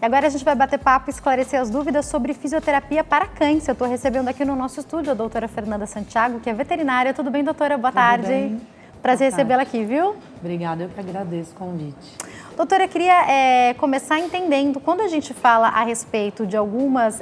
E agora a gente vai bater papo e esclarecer as dúvidas sobre fisioterapia para cães. Eu estou recebendo aqui no nosso estúdio a doutora Fernanda Santiago, que é veterinária. Tudo bem, doutora? Boa tarde. Bem. Prazer recebê-la aqui, viu? Obrigada, eu que agradeço o convite. Doutora, eu queria começar entendendo, quando a gente fala a respeito de algumas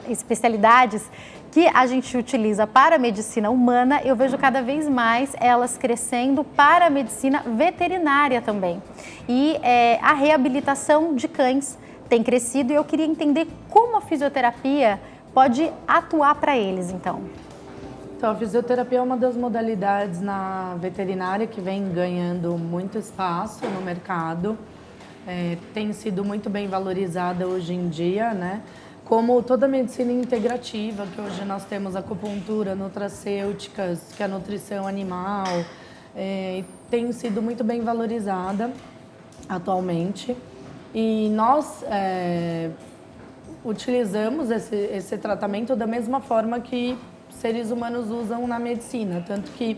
especialidades que a gente utiliza para a medicina humana, eu vejo cada vez mais elas crescendo para a medicina veterinária também. E a reabilitação de cães tem crescido e eu queria entender como a fisioterapia pode atuar para eles, então. Então, a fisioterapia é uma das modalidades na veterinária que vem ganhando muito espaço no mercado. Tem sido muito bem valorizada hoje em dia, né? Como toda a medicina integrativa, que hoje nós temos acupuntura, nutracêuticas, que é a nutrição animal, tem sido muito bem valorizada atualmente. E nós utilizamos esse tratamento da mesma forma que seres humanos usam na medicina, tanto que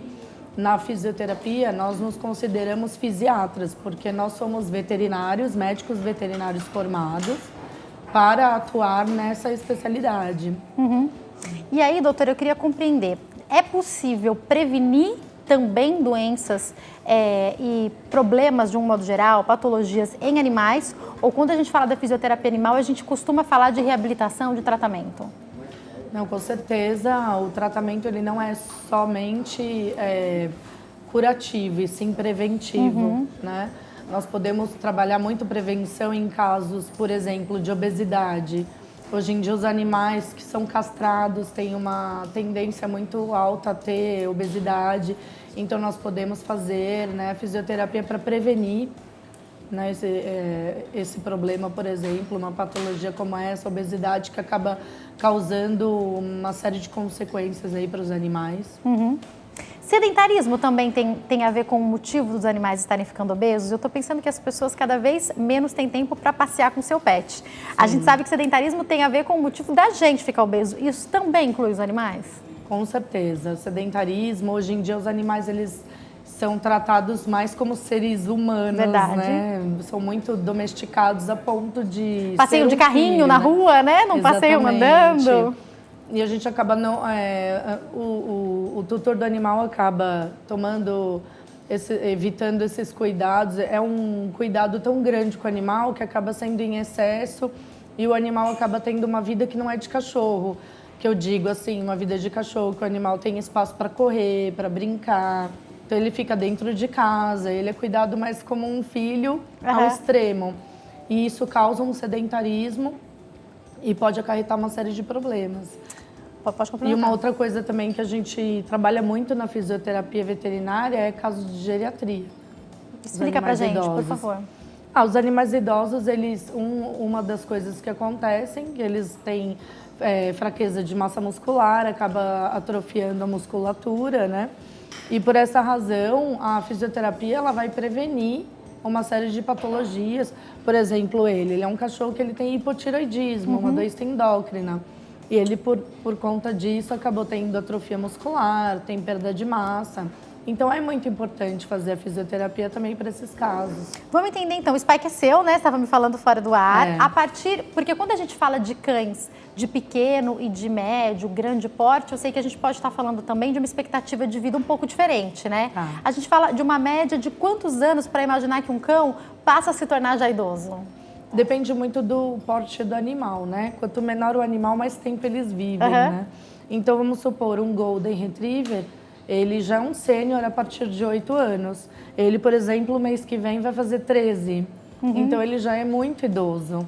na fisioterapia nós nos consideramos fisiatras, porque nós somos veterinários, médicos veterinários formados para atuar nessa especialidade. Uhum. E aí, doutora, eu queria compreender, é possível prevenir também doenças e problemas de um modo geral, patologias em animais, ou quando a gente fala da fisioterapia animal, a gente costuma falar de reabilitação, de tratamento? Não, com certeza, o tratamento ele não é somente curativo, e sim preventivo, né? Nós podemos trabalhar muito prevenção em casos, por exemplo, de obesidade. Hoje em dia, os animais que são castrados têm uma tendência muito alta a ter obesidade, então nós podemos fazer, né, fisioterapia para prevenir, né, esse problema, por exemplo, uma patologia como essa, obesidade, que acaba causando uma série de consequências aí para os animais. Uhum. Sedentarismo também tem a ver com o motivo dos animais estarem ficando obesos? Eu estou pensando que as pessoas cada vez menos têm tempo para passear com o seu pet. Sim. A gente sabe que sedentarismo tem a ver com o motivo da gente ficar obeso. Isso também inclui os animais? Com certeza. Sedentarismo, hoje em dia os animais eles são tratados mais como seres humanos, né? São muito domesticados a ponto de passeio de carrinho na rua, né? Não passeio andando. E a gente acaba não... o tutor do animal acaba evitando esses cuidados. É um cuidado tão grande com o animal que acaba sendo em excesso e o animal acaba tendo uma vida que não é de cachorro. Que eu digo assim, uma vida de cachorro, que o animal tem espaço para correr, para brincar. Então ele fica dentro de casa, ele é cuidado mais como um filho ao extremo. E isso causa um sedentarismo e pode acarretar uma série de problemas. Pode complementar. E uma outra coisa também que a gente trabalha muito na fisioterapia veterinária é casos de geriatria. Explica pra gente, por favor. Os animais idosos, uma das coisas que acontecem, que eles têm fraqueza de massa muscular, acaba atrofiando a musculatura, né? E por essa razão, a fisioterapia ela vai prevenir uma série de patologias. Por exemplo, ele é um cachorro que ele tem hipotireoidismo, uma doença endócrina. E ele, por conta disso, acabou tendo atrofia muscular, tem perda de massa. Então, é muito importante fazer a fisioterapia também para esses casos. Vamos entender, então. O Spike é seu, né? Você estava me falando fora do ar. Porque quando a gente fala de cães de pequeno e de médio, grande porte, eu sei que a gente pode estar falando também de uma expectativa de vida um pouco diferente, né? A gente fala de uma média de quantos anos para imaginar que um cão passa a se tornar já idoso? Depende muito do porte do animal, né? Quanto menor o animal, mais tempo eles vivem, né? Então, vamos supor, um Golden Retriever, ele já é um sênior a partir de 8 anos. Ele, por exemplo, mês que vem vai fazer 13. Então, ele já é muito idoso.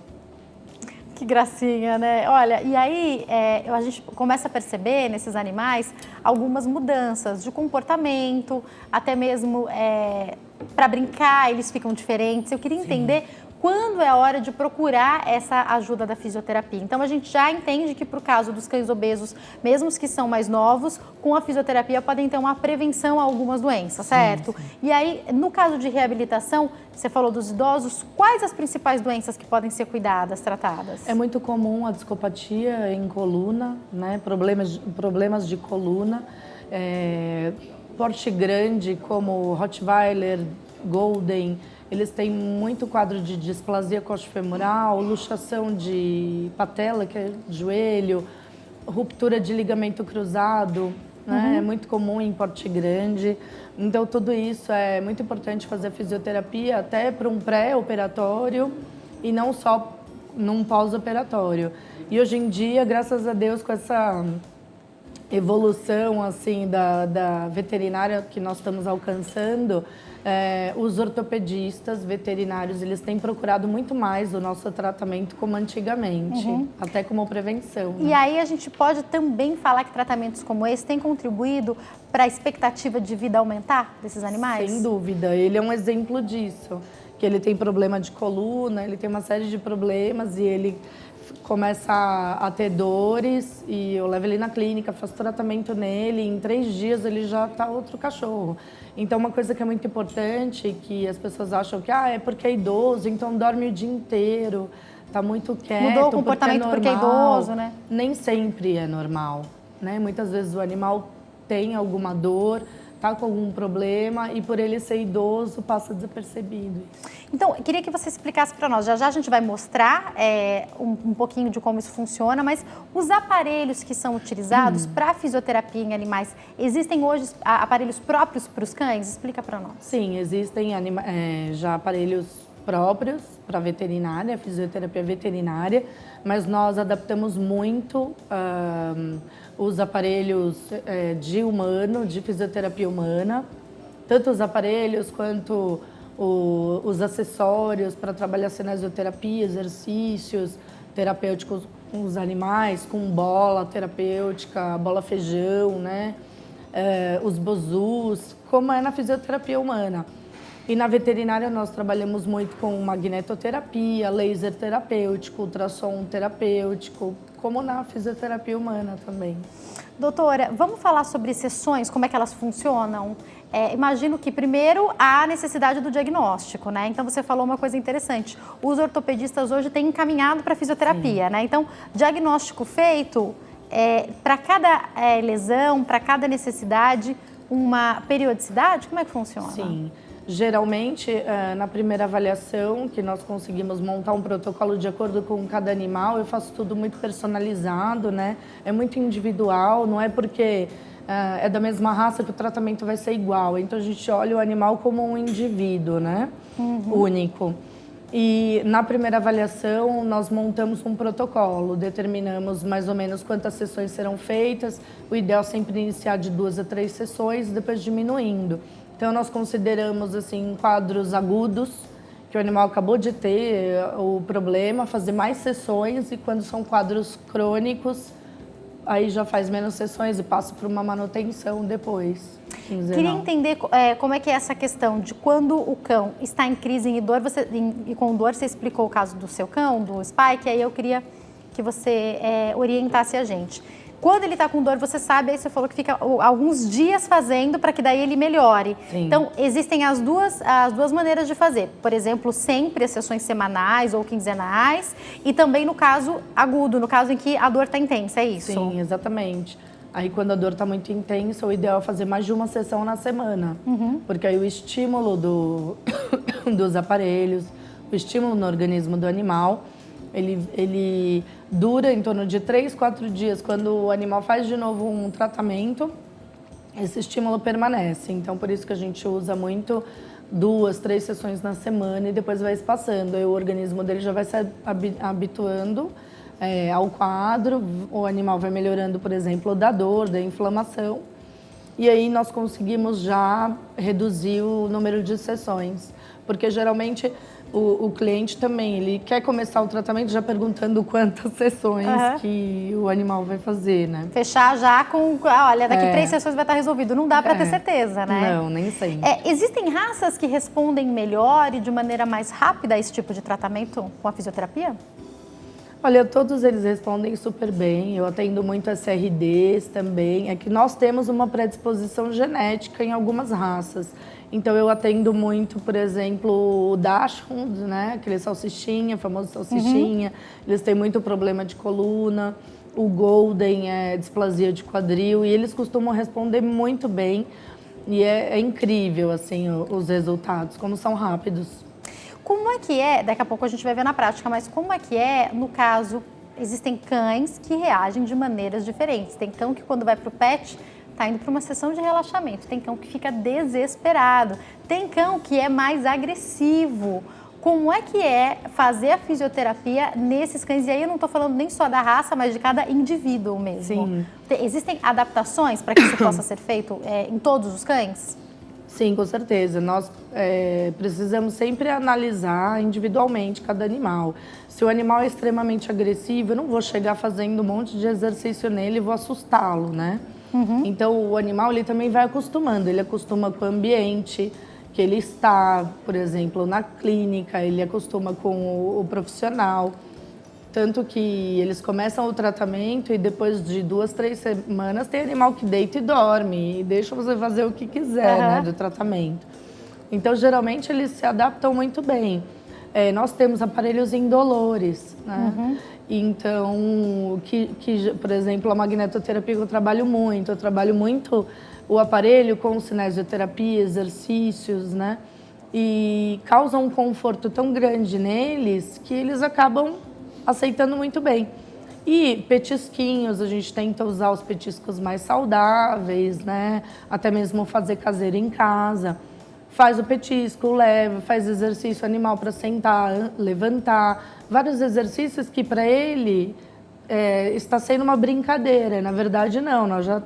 Que gracinha, né? Olha, e aí a gente começa a perceber nesses animais algumas mudanças de comportamento, até mesmo para brincar, eles ficam diferentes. Eu queria entender quando é a hora de procurar essa ajuda da fisioterapia. Então, a gente já entende que, para o caso dos cães obesos, mesmo os que são mais novos, com a fisioterapia podem ter uma prevenção a algumas doenças, certo? Sim. E aí, no caso de reabilitação, você falou dos idosos, quais as principais doenças que podem ser cuidadas, tratadas? É muito comum a discopatia em coluna, né? Problemas de coluna, porte grande como Rottweiler, Golden, eles têm muito quadro de displasia coxofemoral, luxação de patela, que é joelho, ruptura de ligamento cruzado, né? É muito comum em porte grande. Então, tudo isso é muito importante fazer fisioterapia até para um pré-operatório e não só num pós-operatório. E hoje em dia, graças a Deus, com essa evolução assim da veterinária que nós estamos alcançando, os ortopedistas veterinários, eles têm procurado muito mais o nosso tratamento como antigamente, até como prevenção. E aí a gente pode também falar que tratamentos como esse têm contribuído para a expectativa de vida aumentar desses animais? Sem dúvida, ele é um exemplo disso, que ele tem problema de coluna, ele tem uma série de problemas e ele começa a ter dores e eu levo ele na clínica, faço tratamento nele, e em 3 dias ele já está outro cachorro. Então, uma coisa que é muito importante, que as pessoas acham que é porque é idoso, então dorme o dia inteiro, está muito quieto, mudou o comportamento porque é idoso, né? Nem sempre é normal, né? Muitas vezes o animal tem alguma dor, está com algum problema e por ele ser idoso passa desapercebido. Então, eu queria que você explicasse para nós, já já a gente vai mostrar um pouquinho de como isso funciona, mas os aparelhos que são utilizados para fisioterapia em animais, existem hoje aparelhos próprios para os cães? Explica para nós. Sim, existem já aparelhos próprios para veterinária, fisioterapia veterinária, mas nós adaptamos muito os aparelhos de fisioterapia humana, tanto os aparelhos quanto os acessórios para trabalhar cinesioterapia, exercícios terapêuticos com os animais, com bola terapêutica, bola feijão, né? Os bozus, como é na fisioterapia humana. E na veterinária nós trabalhamos muito com magnetoterapia, laser terapêutico, ultrassom terapêutico, como na fisioterapia humana também. Doutora, vamos falar sobre sessões, como é que elas funcionam? Imagino que primeiro há a necessidade do diagnóstico, né? Então você falou uma coisa interessante. Os ortopedistas hoje têm encaminhado para a fisioterapia, né? Então, diagnóstico feito, para cada lesão, para cada necessidade, uma periodicidade? Como é que funciona? Sim. Geralmente, na primeira avaliação, que nós conseguimos montar um protocolo de acordo com cada animal, eu faço tudo muito personalizado, né? É muito individual, não é porque é da mesma raça que o tratamento vai ser igual. Então, a gente olha o animal como um indivíduo, né? Único. E na primeira avaliação, nós montamos um protocolo, determinamos mais ou menos quantas sessões serão feitas. O ideal é sempre iniciar de 2 a 3 sessões, depois diminuindo. Então, nós consideramos assim, quadros agudos, que o animal acabou de ter o problema, fazer mais sessões, e quando são quadros crônicos, aí já faz menos sessões e passa para uma manutenção depois. Quinzenal. Queria entender como é que é essa questão de quando o cão está em crise e dor, e com dor, você explicou o caso do seu cão, do Spike, aí eu queria que você orientasse a gente. Quando ele está com dor, você sabe, aí você falou que fica alguns dias fazendo para que daí ele melhore. Sim. Então, existem as duas maneiras de fazer. Por exemplo, sempre as sessões semanais ou quinzenais e também no caso agudo, no caso em que a dor está intensa, é isso? Sim, exatamente. Aí, quando a dor está muito intensa, o ideal é fazer mais de uma sessão na semana. Porque aí o estímulo dos aparelhos, o estímulo no organismo do animal, ele dura em torno de 3, 4 dias. Quando o animal faz de novo um tratamento, esse estímulo permanece. Então, por isso que a gente usa muito 2, 3 sessões na semana e depois vai espaçando. Aí o organismo dele já vai se habituando ao quadro, o animal vai melhorando, por exemplo, da dor, da inflamação. E aí nós conseguimos já reduzir o número de sessões. Porque geralmente o cliente também, ele quer começar o tratamento já perguntando quantas sessões que o animal vai fazer, né? Fechar já com, olha, daqui 3 sessões vai estar resolvido. Não dá para ter certeza, né? Não, nem sempre. Existem raças que respondem melhor e de maneira mais rápida a esse tipo de tratamento com a fisioterapia? Olha, todos eles respondem super bem. Eu atendo muito SRDs também. É que nós temos uma predisposição genética em algumas raças. Então, eu atendo muito, por exemplo, o Dachshund, né? Aquele salsichinha, famoso salsichinha. Eles têm muito problema de coluna. O Golden é displasia de quadril. E eles costumam responder muito bem. E é incrível, assim, os resultados, como são rápidos. como é que é, daqui a pouco a gente vai ver na prática, mas como é que é, no caso, existem cães que reagem de maneiras diferentes. Tem cão que quando vai para o pet, está indo para uma sessão de relaxamento. Tem cão que fica desesperado. Tem cão que é mais agressivo. Como é que é fazer a fisioterapia nesses cães? E aí eu não estou falando nem só da raça, mas de cada indivíduo mesmo. Sim. Existem adaptações para que isso possa ser feito em todos os cães? Sim, com certeza. Nós precisamos sempre analisar individualmente cada animal. Se o animal é extremamente agressivo, eu não vou chegar fazendo um monte de exercício nele e vou assustá-lo, né? Então, o animal ele também vai acostumando. Ele acostuma com o ambiente que ele está, por exemplo, na clínica, ele acostuma com o profissional. Tanto que eles começam o tratamento e depois de 2, 3 semanas tem animal que deita e dorme e deixa você fazer o que quiser, né, do tratamento. Então, geralmente, eles se adaptam muito bem. Nós temos aparelhos indolores, né? Então, por exemplo, a magnetoterapia que eu trabalho muito o aparelho com cinesioterapia, exercícios, né? E causa um conforto tão grande neles que eles acabam aceitando muito bem. E petisquinhos, a gente tenta usar os petiscos mais saudáveis, né? Até mesmo fazer caseiro em casa. Faz o petisco, leva, faz exercício animal para sentar, levantar. Vários exercícios que para ele está sendo uma brincadeira. Na verdade, não, nós já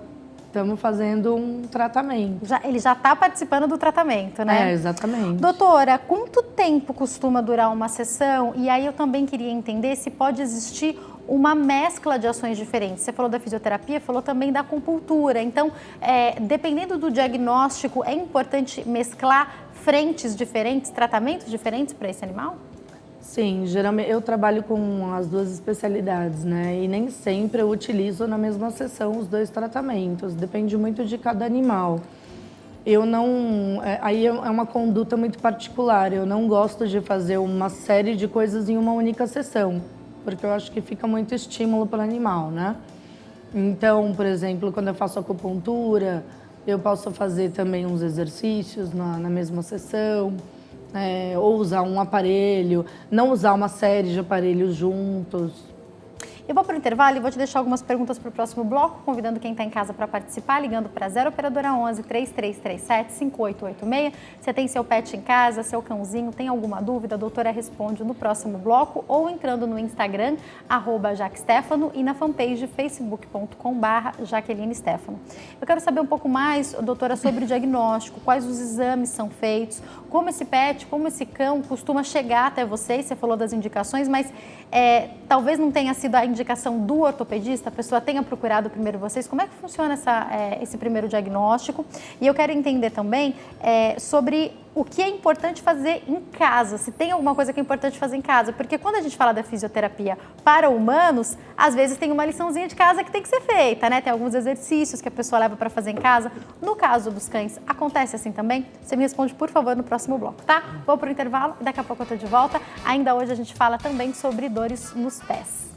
estamos fazendo um tratamento. Ele já está participando do tratamento, né? Exatamente. Doutora, quanto tempo costuma durar uma sessão? E aí eu também queria entender se pode existir uma mescla de ações diferentes. Você falou da fisioterapia, falou também da acupuntura. Então, dependendo do diagnóstico, é importante mesclar frentes diferentes, tratamentos diferentes para esse animal? Sim, geralmente eu trabalho com as 2 especialidades, né? E nem sempre eu utilizo na mesma sessão os 2 tratamentos. Depende muito de cada animal. Eu não... Aí é uma conduta muito particular. Eu não gosto de fazer uma série de coisas em uma única sessão, porque eu acho que fica muito estímulo para o animal, né? Então, por exemplo, quando eu faço acupuntura, eu posso fazer também uns exercícios na mesma sessão. Ou usar um aparelho, não usar uma série de aparelhos juntos. Eu vou para o intervalo e vou te deixar algumas perguntas para o próximo bloco, convidando quem está em casa para participar, ligando para 0 Operadora 11 3337 5886. Você tem seu pet em casa, seu cãozinho, tem alguma dúvida? A doutora responde no próximo bloco ou entrando no Instagram, @JaqueStefano e na fanpage facebook.com/Jaqueline Stefano. Eu quero saber um pouco mais, doutora, sobre o diagnóstico, quais os exames são feitos, como esse pet, como esse cão costuma chegar até vocês. Você falou das indicações, mas talvez não tenha sido a indicação do ortopedista, a pessoa tenha procurado primeiro vocês. Como é que funciona esse primeiro diagnóstico? E eu quero entender também sobre o que é importante fazer em casa, se tem alguma coisa que é importante fazer em casa, porque quando a gente fala da fisioterapia para humanos, às vezes tem uma liçãozinha de casa que tem que ser feita, né? Tem alguns exercícios que a pessoa leva para fazer em casa. No caso dos cães, acontece assim também? Você me responde, por favor, no próximo bloco, tá? Vou para o intervalo e daqui a pouco eu tô de volta. Ainda hoje a gente fala também sobre dores nos pés.